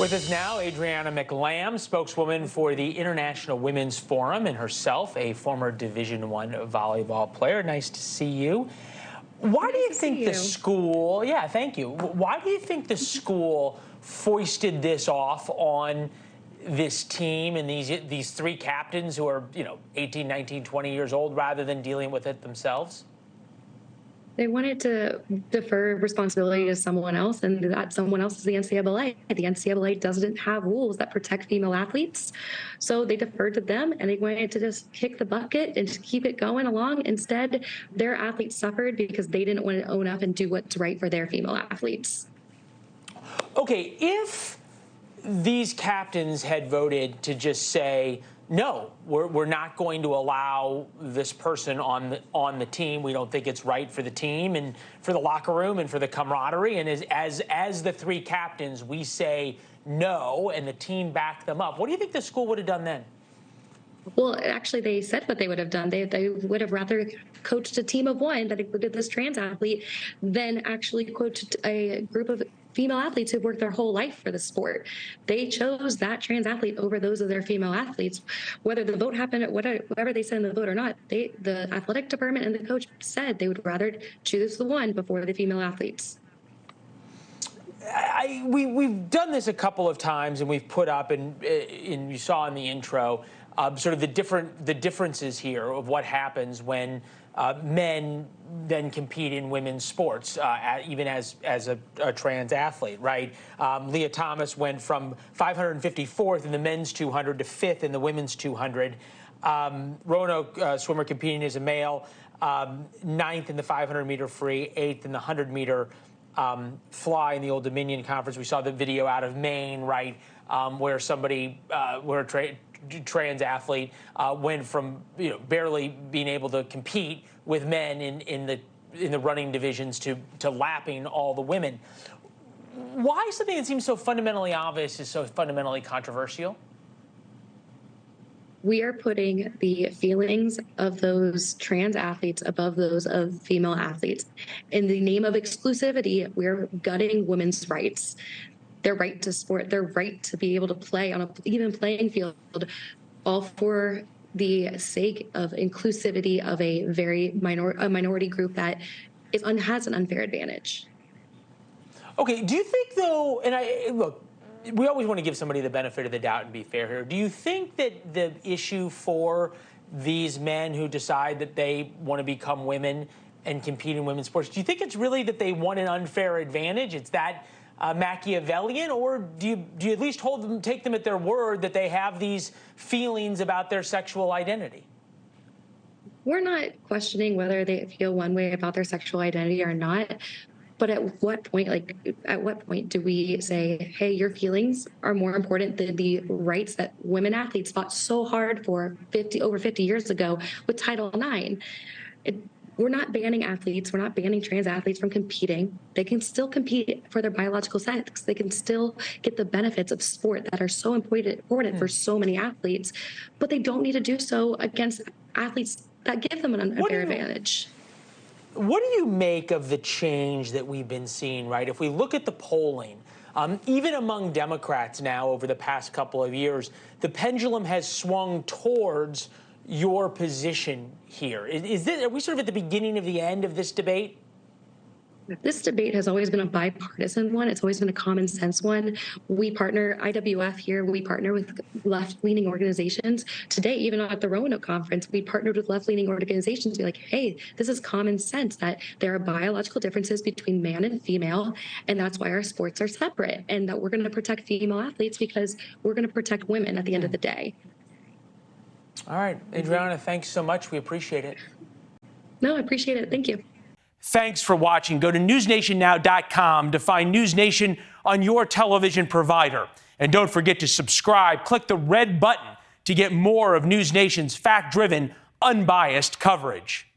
With us now, Adriana McLamb, spokeswoman for the International Women's Forum, and herself a former Division I volleyball player. Nice to see you. Why do you think the school, thank you. Why do you think the school foisted this off on this team and these three captains who are, 18, 19, 20 years old, rather than dealing with it themselves? They wanted to defer responsibility to someone else, and that someone else is the NCAA. The NCAA doesn't have rules that protect female athletes, so they deferred to them, and they wanted to just kick the bucket and just keep it going along. Instead, their athletes suffered because they didn't want to own up and do what's right for their female athletes. Okay, if these captains had voted to just say, no, we're not going to allow this person on the team. We don't think it's right for the team and for the locker room and for the camaraderie. And as the three captains, we say no, and the team backed them up. What do you think the school would have done then? Well, actually, they said what they would have done. They would have rather coached a team of one that included this trans athlete than actually coached a group of female athletes who've worked their whole life for the sport. They chose that trans athlete over those of their female athletes. Whether the vote happened, whatever they said in the vote or not, the athletic department and the coach said they would rather choose the one before the female athletes. We've done this a couple of times, and we've put up, and you saw in the intro, sort of the differences here of what happens when men then compete in women's sports, even as a trans athlete, right? Leah Thomas went from 554th in the men's 200 to 5th in the women's 200. Roanoke swimmer competing as a male, 9th in the 500-meter free, 8th in the 100-meter fly in the Old Dominion Conference. We saw the video out of Maine, right, where a trans athlete went from barely being able to compete with men in the running divisions to lapping all the women. Why something that seems so fundamentally obvious is so fundamentally controversial? We are putting the feelings of those trans athletes above those of female athletes. In the name of exclusivity, we're gutting women's rights. Their right to sport, their right to be able to play on an even playing field, all for the sake of inclusivity of a very minority group that has an unfair advantage. Okay, do you think though, and look, we always want to give somebody the benefit of the doubt and be fair here. Do you think that the issue for these men who decide that they want to become women and compete in women's sports, do you think it's really that they want an unfair advantage? It's that Machiavellian, or do you at least take them at their word that they have these feelings about their sexual identity? We're not questioning whether they feel one way about their sexual identity or not. But at what point do we say, hey, your feelings are more important than the rights that women athletes fought so hard for over 50 years ago with Title IX? We're not banning athletes. We're not banning trans athletes from competing. They can still compete for their biological sex. They can still get the benefits of sport that are so important for so many athletes, but they don't need to do so against athletes that give them an unfair advantage. What do you make of the change that we've been seeing, right? If we look at the polling, even among Democrats now over the past couple of years, the pendulum has swung towards your position here. Are we sort of at the beginning of the end of this debate? This debate has always been a bipartisan one. It's always been a common sense one. We partner, IWF here, we partner with left-leaning organizations. Today, even at the Roanoke conference, we partnered with left-leaning organizations to be like, hey, this is common sense that there are biological differences between man and female, and that's why our sports are separate, and that we're going to protect female athletes because we're going to protect women at the end of the day. All right, Adriana, thanks so much. We appreciate it. No, I appreciate it. Thank you. Thanks for watching. Go to newsnationnow.com to find NewsNation on your television provider. And don't forget to subscribe. Click the red button to get more of NewsNation's fact-driven, unbiased coverage.